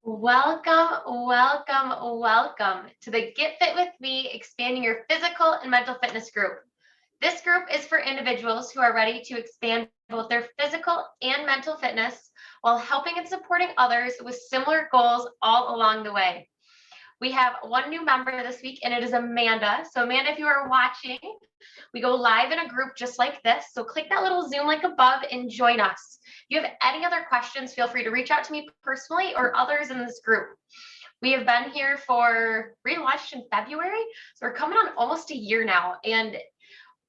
Welcome to the Get Fit with Me, expanding your physical and mental fitness group. This group is for individuals who are ready to expand both their physical and mental fitness while helping and supporting others with similar goals all along the way. We have one new member this week, and it is Amanda. So, Amanda, if you are watching, we go live in a group just like this. So, click that little Zoom link above and join us. If you have any other questions, feel free to reach out to me personally or others in this group. We have been here relaunched in February. So, we're coming on almost a year now. And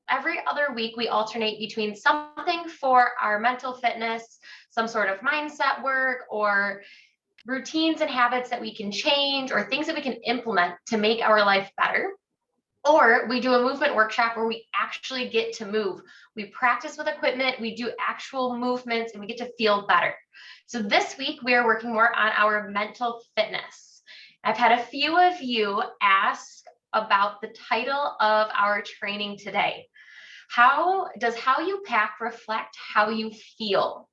every other week, we alternate between something for our mental fitness, some sort of mindset work, or routines and habits that we can change or things that we can implement to make our life better. Or we do a movement workshop where we actually get to move. We practice with equipment, we do actual movements, and we get to feel better. So this week, we are working more on our mental fitness. I've had a few of you ask about the title of our training today. How you pack reflect how you feel?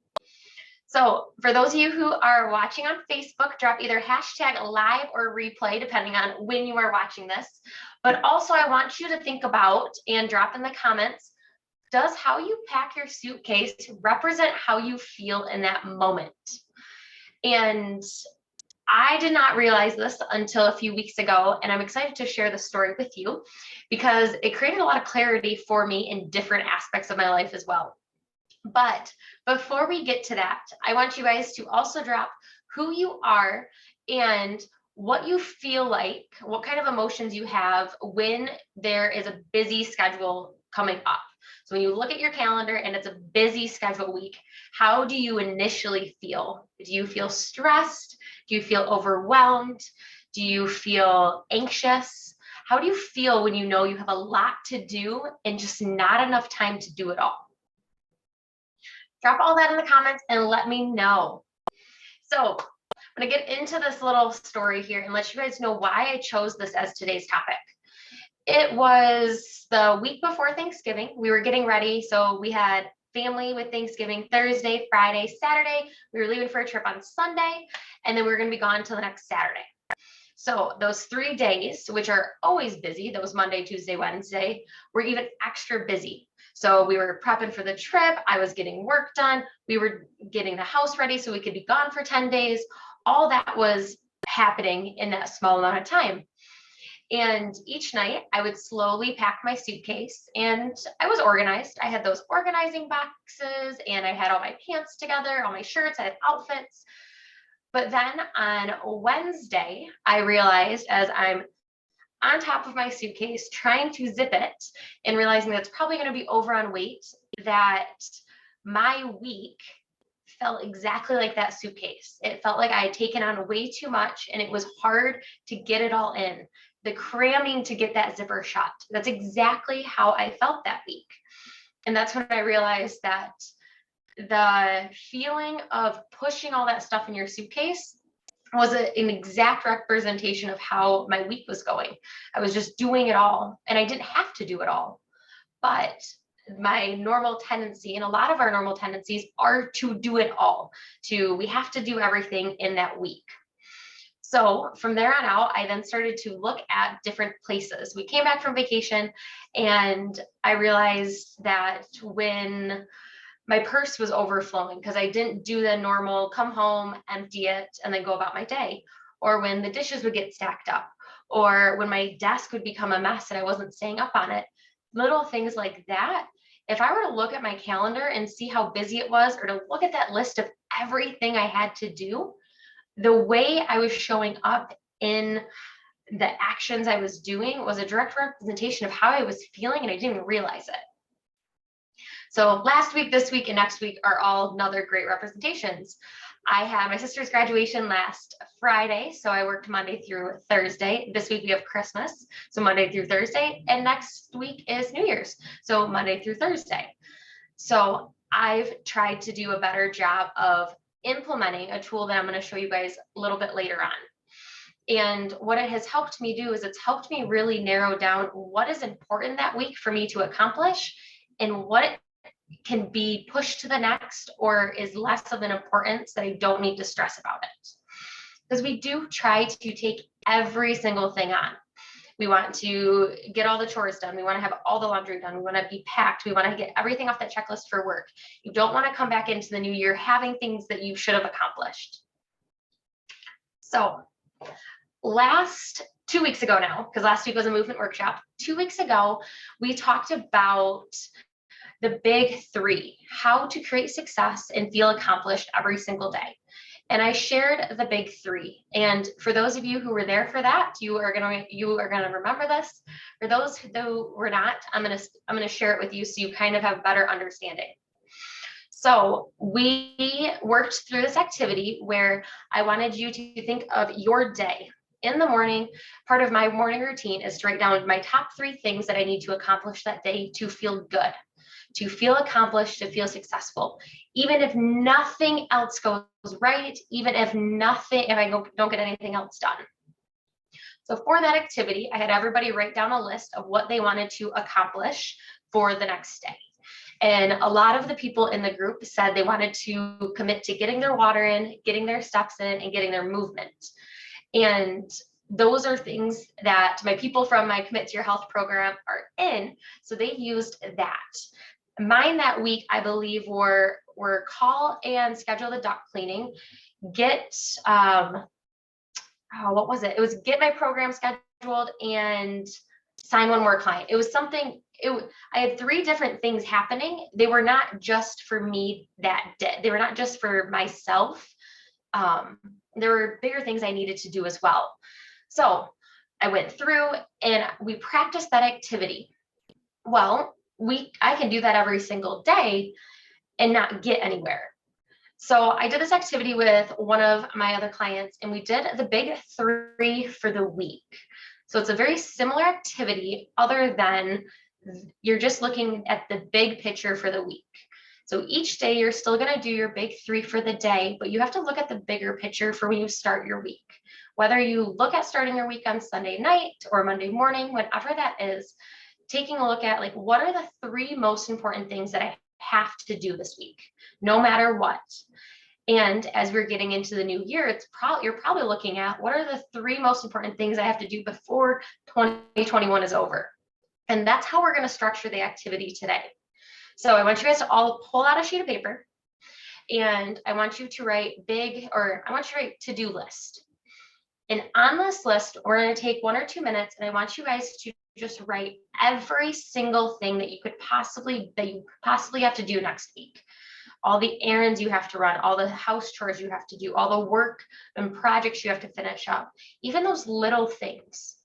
So for those of you who are watching on Facebook, drop either hashtag live or replay, depending on when you are watching this. But also I want you to think about and drop in the comments, does how you pack your suitcase represent how you feel in that moment? And I did not realize this until a few weeks ago, and I'm excited to share the story with you because it created a lot of clarity for me in different aspects of my life as well. But before we get to that, I want you guys to also drop who you are and what you feel like, what kind of emotions you have when there is a busy schedule coming up. So when you look at your calendar and it's a busy schedule week, how do you initially feel? Do you feel stressed? Do you feel overwhelmed? Do you feel anxious? How do you feel when you know you have a lot to do and just not enough time to do it all? Drop all that in the comments and let me know. So I'm going to get into this little story here and let you guys know why I chose this as today's topic. It was the week before Thanksgiving. We were getting ready. So we had family with Thanksgiving Thursday, Friday, Saturday. We were leaving for a trip on Sunday, and then we were going to be gone until the next Saturday. So those 3 days, which are always busy, those Monday, Tuesday, Wednesday, were even extra busy. So we were prepping for the trip. I was getting work done. We were getting the house ready so we could be gone for 10 days. All that was happening in that small amount of time. And each night I would slowly pack my suitcase, and I was organized. I had those organizing boxes, and I had all my pants together, all my shirts, I had outfits. But then on Wednesday, I realized as I'm on top of my suitcase, trying to zip it and realizing that it's probably going to be over on weight, that my week felt exactly like that suitcase. It felt like I had taken on way too much and it was hard to get it all in. The cramming to get that zipper shut. That's exactly how I felt that week. And that's when I realized that the feeling of pushing all that stuff in your suitcase was an exact representation of how my week was going. I was just doing it all, and I didn't have to do it all. But my normal tendency, and a lot of our normal tendencies, are to do it all. We have to do everything in that week. So from there on out, I then started to look at different places. We came back from vacation, and I realized that when my purse was overflowing because I didn't do the normal come home, empty it, and then go about my day, or when the dishes would get stacked up, or when my desk would become a mess and I wasn't staying up on it, little things like that. If I were to look at my calendar and see how busy it was, or to look at that list of everything I had to do, the way I was showing up in the actions I was doing was a direct representation of how I was feeling, and I didn't even realize it. So last week, this week, and next week are all another great representations. I had my sister's graduation last Friday, so I worked Monday through Thursday. This week we have Christmas, so Monday through Thursday, and next week is New Year's, so Monday through Thursday. So I've tried to do a better job of implementing a tool that I'm going to show you guys a little bit later on. And what it has helped me do is it's helped me really narrow down what is important that week for me to accomplish and what can be pushed to the next or is less of an importance that I don't need to stress about it. because we do try to take every single thing on. We want to get all the chores done. We want to have all the laundry done. We want to be packed. We want to get everything off that checklist for work. You don't want to come back into the new year having things that you should have accomplished. So last 2 weeks ago now, because last week was a movement workshop, 2 weeks ago, we talked about the big three, how to create success and feel accomplished every single day. And I shared the big three. And for those of you who were there for that, you are gonna remember this. For those who were not, I'm gonna share it with you so you kind of have a better understanding. So we worked through this activity where I wanted you to think of your day. In the morning, part of my morning routine is to write down my top 3 things that I need to accomplish that day to feel good, to feel accomplished, to feel successful. Even if nothing else goes right, even if I don't get anything else done. So for that activity, I had everybody write down a list of what they wanted to accomplish for the next day. And a lot of the people in the group said they wanted to commit to getting their water in, getting their steps in, and getting their movement. And those are things that my people from my Commit to Your Health program are in. So they used that. Mine that week, I believe, were call and schedule the duct cleaning, get, what was it? It was get my program scheduled and sign one more client. It was something, I had 3 different things happening. They were not just for me that day. They were not just for myself. There were bigger things I needed to do as well. So I went through and we practiced that activity. Well, I can do that every single day and not get anywhere. So I did this activity with one of my other clients and we did the big 3 for the week. So it's a very similar activity other than you're just looking at the big picture for the week. So each day you're still going to do your big 3 for the day, but you have to look at the bigger picture for when you start your week. Whether you look at starting your week on Sunday night or Monday morning, whatever that is, taking a look at like, what are the 3 most important things that I have to do this week, no matter what. And as we're getting into the new year, you're probably looking at what are the 3 most important things I have to do before 2021 is over. And that's how we're going to structure the activity today. So I want you guys to all pull out a sheet of paper and I want you to write to-do list. And on this list, we're going to take 1 or 2 minutes and I want you guys to just write every single thing that you possibly have to do next week. All the errands you have to run, all the house chores you have to do, all the work and projects you have to finish up, even those little things.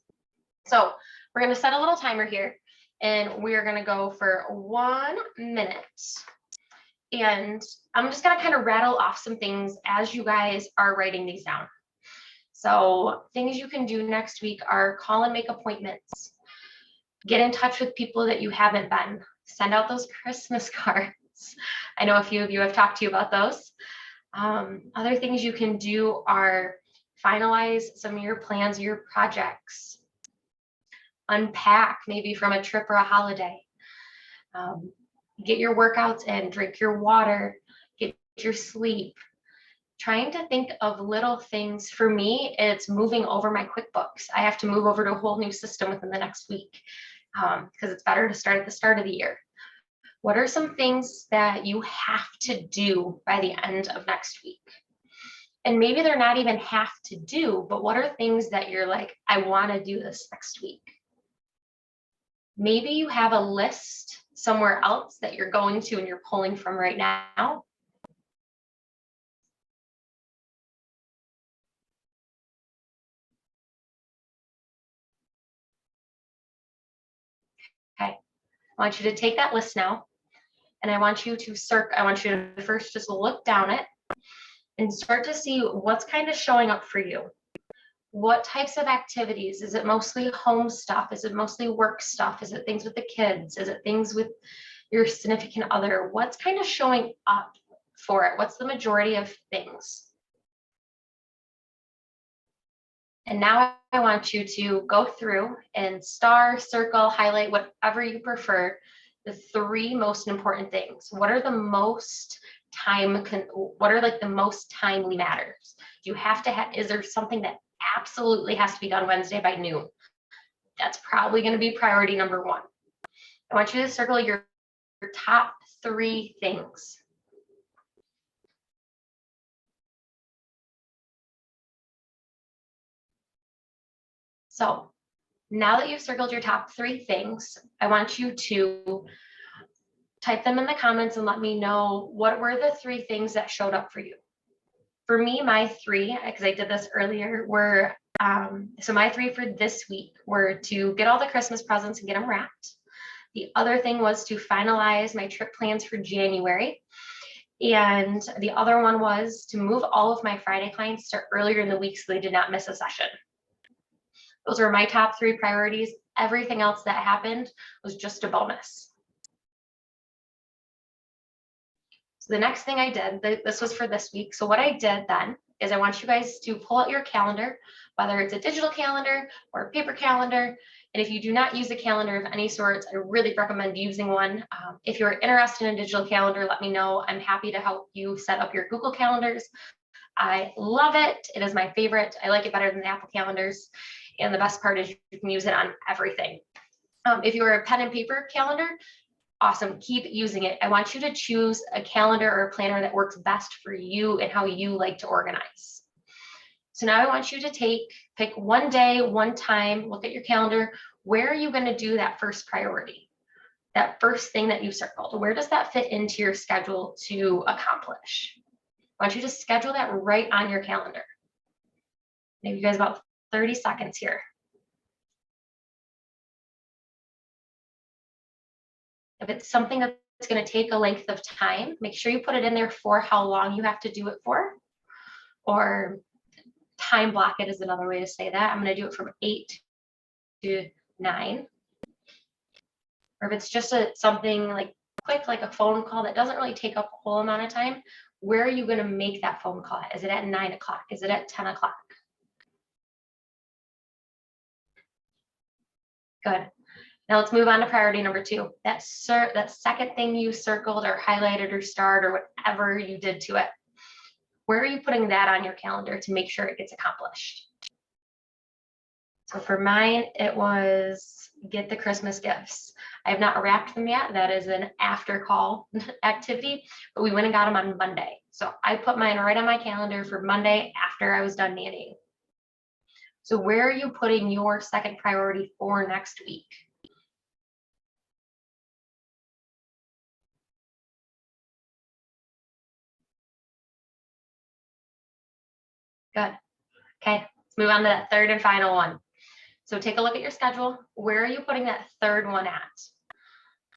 So we're going to set a little timer here. And we are going to go for 1 minute. And I'm just going to kind of rattle off some things as you guys are writing these down. So things you can do next week are call and make appointments. Get in touch with people that you haven't been. Send out those Christmas cards. I know a few of you have talked to you about those. Other things you can do are finalize some of your plans, your projects. Unpack maybe from a trip or a holiday. Get your workouts in, drink your water, get your sleep. Trying to think of little things. For me, it's moving over my QuickBooks. I have to move over to a whole new system within the next week because it's better to start at the start of the year. What are some things that you have to do by the end of next week? And maybe they're not even have to do, but what are things that you're like, I want to do this next week? Maybe you have a list somewhere else that you're going to and you're pulling from right now. Okay, I want you to take that list now and I want you to first just look down it and start to see what's kind of showing up for you. What types of activities? Is it mostly home stuff? Is it mostly work stuff? Is it things with the kids? Is it things with your significant other? What's kind of showing up for it? What's the majority of things? And now I want you to go through and star, circle, highlight, whatever you prefer, the 3 most important things. What are the most what are like the most timely matters? Do you have to have, is there something that absolutely has to be done Wednesday by noon? That's probably going to be priority number one. I want you to circle your top 3 things. So now that you've circled your top 3 things, I want you to type them in the comments and let me know what were the 3 things that showed up for you. For me, my 3, because I did this earlier, were so my 3 for this week were to get all the Christmas presents and get them wrapped. The other thing was to finalize my trip plans for January. And the other one was to move all of my Friday clients to earlier in the week so they did not miss a session. Those were my top 3 priorities. Everything else that happened was just a bonus. So the next thing I did, this was for this week. So what I did then is I want you guys to pull out your calendar, whether it's a digital calendar or a paper calendar. And if you do not use a calendar of any sorts, I really recommend using one. If you're interested in a digital calendar, let me know. I'm happy to help you set up your Google calendars. I love it. It is my favorite. I like it better than the Apple calendars. And the best part is you can use it on everything. If you're a pen and paper calendar, awesome, keep using it. I want you to choose a calendar or a planner that works best for you and how you like to organize. So now I want you to pick one day, one time, look at your calendar. Where are you going to do that first priority? That first thing that you circled, where does that fit into your schedule to accomplish? I want you to schedule that right on your calendar. Maybe you guys about 30 seconds here. If it's something that's going to take a length of time, make sure you put it in there for how long you have to do it for, or time block it is another way to say that. I'm going to do it from 8 to 9. Or if it's just something like quick, like a phone call that doesn't really take up a whole amount of time, where are you going to make that phone call at? Is it at 9 o'clock? Is it at 10 o'clock? Good. Now let's move on to priority number 2. That second thing you circled or highlighted or starred or whatever you did to it. Where are you putting that on your calendar to make sure it gets accomplished? So for mine, it was get the Christmas gifts. I have not wrapped them yet. That is an after call activity, but we went and got them on Monday. So I put mine right on my calendar for Monday after I was done nannying. So where are you putting your second priority for next week? Good. Okay, let's move on to that third and final one. So take a look at your schedule. Where are you putting that third one at?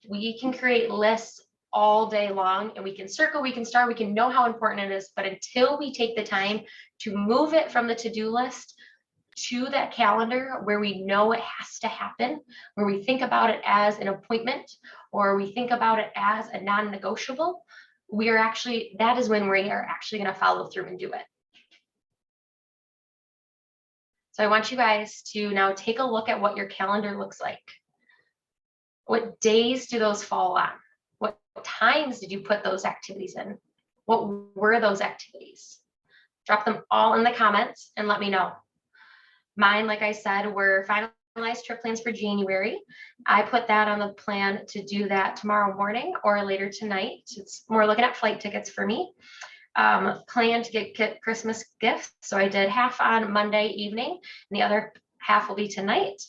We can create lists all day long and we can circle, we can star, we can know how important it is, but until we take the time to move it from the to-do list to that calendar where we know it has to happen, where we think about it as an appointment or we think about it as a non-negotiable, that is when we are actually going to follow through and do it. So I want you guys to now take a look at what your calendar looks like. What days do those fall on? What times did you put those activities in? What were those activities? Drop them all in the comments and let me know. Mine, like I said, were finalized trip plans for January. I put that on the plan to do that tomorrow morning or later tonight. It's more looking at flight tickets for me. Plan to get Christmas gifts. So I did half on Monday evening and the other half will be tonight.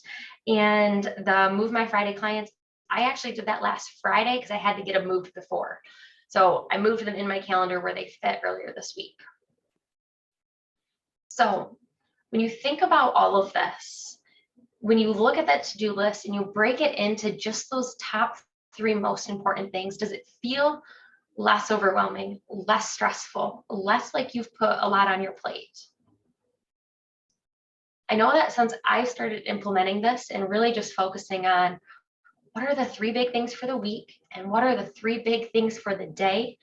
And the Move My Friday clients, I actually did that last Friday because I had to get them moved before. So I moved them in my calendar where they fit earlier this week. So when you think about all of this, when you look at that to-do list and you break it into just those top 3 most important things, does it feel less overwhelming, less stressful, less like you've put a lot on your plate? I know that since I started implementing this and really just focusing on what are the 3 big things for the week and what are the 3 big things for the day,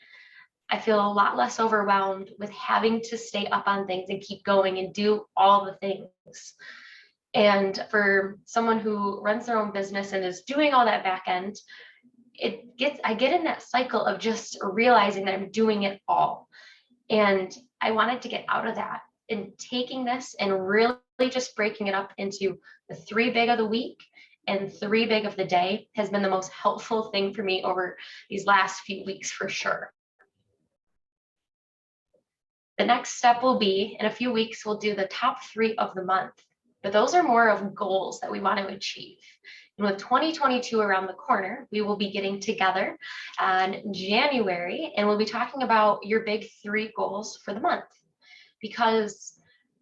I feel a lot less overwhelmed with having to stay up on things and keep going and do all the things. And for someone who runs their own business and is doing all that back end, I get in that cycle of just realizing that I'm doing it all. And I wanted to get out of that, and taking this and really just breaking it up into the 3 big of the week and 3 big of the day has been the most helpful thing for me over these last few weeks for sure. The next step will be, in a few weeks, we'll do the top 3 of the month, but those are more of goals that we want to achieve. And with 2022 around the corner, we will be getting together in January, and we'll be talking about your big 3 goals for the month. Because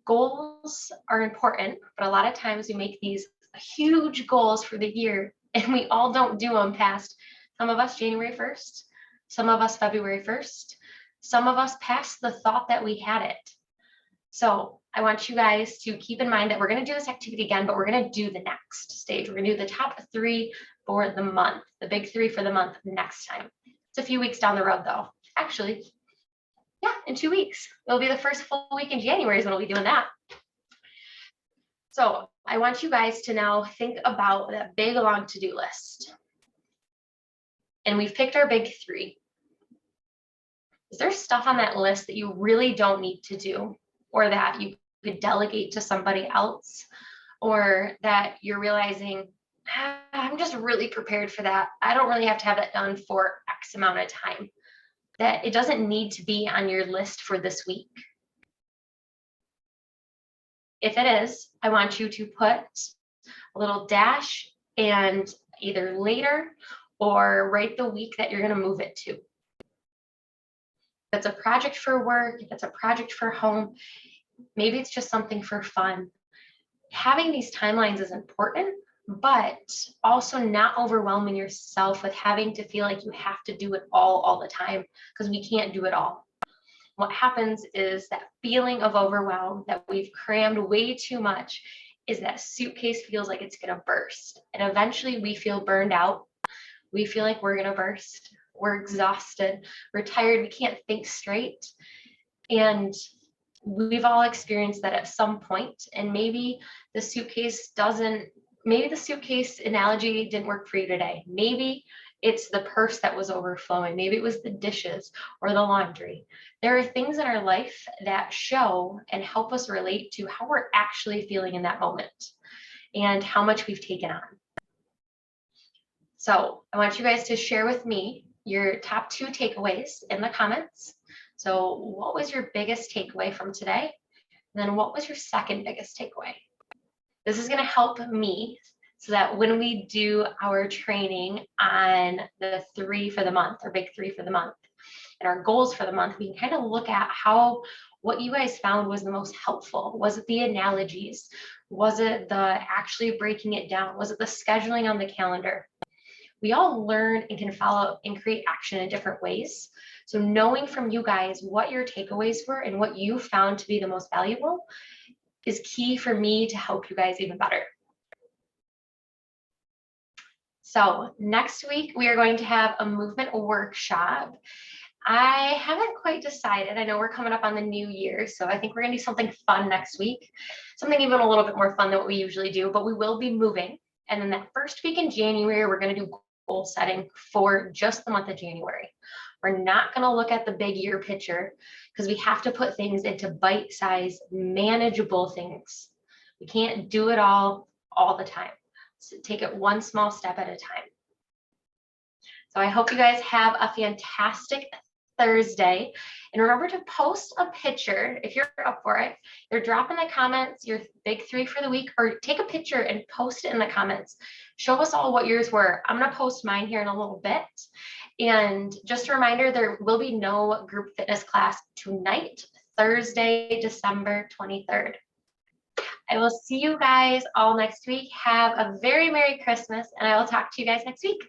goals are important, but a lot of times we make these huge goals for the year and we all don't do them past, some of us January 1st, some of us February 1st, some of us past the thought that we had it. So I want you guys to keep in mind that we're going to do this activity again, but we're going to do the next stage. We're going to do the top 3 for the month, the big 3 for the month next time. It's a few weeks down the road though. Actually, yeah, in 2 weeks. It'll be the first full week in January is when we'll be doing that. So I want you guys to now think about that big long to-do list. And we've picked our big 3. Is there stuff on that list that you really don't need to do, or that you could delegate to somebody else, or that you're realizing, I'm just really prepared for that. I don't really have to have that done for X amount of time, that it doesn't need to be on your list for this week? If it is, I want you to put a little dash and either later or write the week that you're going to move it to. If it's a project for work, if it's a project for home, maybe it's just something for fun. Having these timelines is important, but also not overwhelming yourself with having to feel like you have to do it all the time, because we can't do it all. What happens is that feeling of overwhelm, that we've crammed way too much, is that suitcase feels like it's going to burst. And eventually we feel burned out. We feel like we're going to burst. We're exhausted. We're tired. We can't think straight. And we've all experienced that at some point. And maybe the suitcase analogy didn't work for you today. Maybe it's the purse that was overflowing. Maybe it was the dishes or the laundry. There are things in our life that show and help us relate to how we're actually feeling in that moment and how much we've taken on. So I want you guys to share with me your top 2 takeaways in the comments. So what was your biggest takeaway from today? And then what was your second biggest takeaway? This is going to help me so that when we do our training on the 3 for the month, or big 3 for the month, and our goals for the month, we can kind of look at what you guys found was the most helpful. Was it the analogies? Was it the actually breaking it down? Was it the scheduling on the calendar? We all learn and can follow and create action in different ways. So knowing from you guys what your takeaways were and what you found to be the most valuable is key for me to help you guys even better. So next week, we are going to have a movement workshop. I haven't quite decided. I know we're coming up on the new year, so I think we're going to do something fun next week, something even a little bit more fun than what we usually do, but we will be moving. And then that first week in January, we're going to do goal setting for just the month of January. We're not going to look at the big year picture, because we have to put things into bite-sized, manageable things. We can't do it all the time. So take it one small step at a time. So I hope you guys have a fantastic Thursday. And remember to post a picture if you're up for it. Either drop in the comments your big 3 for the week, or take a picture and post it in the comments. Show us all what yours were. I'm going to post mine here in a little bit. And just a reminder, there will be no group fitness class tonight, Thursday, December 23rd. I will see you guys all next week. Have a very Merry Christmas, and I will talk to you guys next week.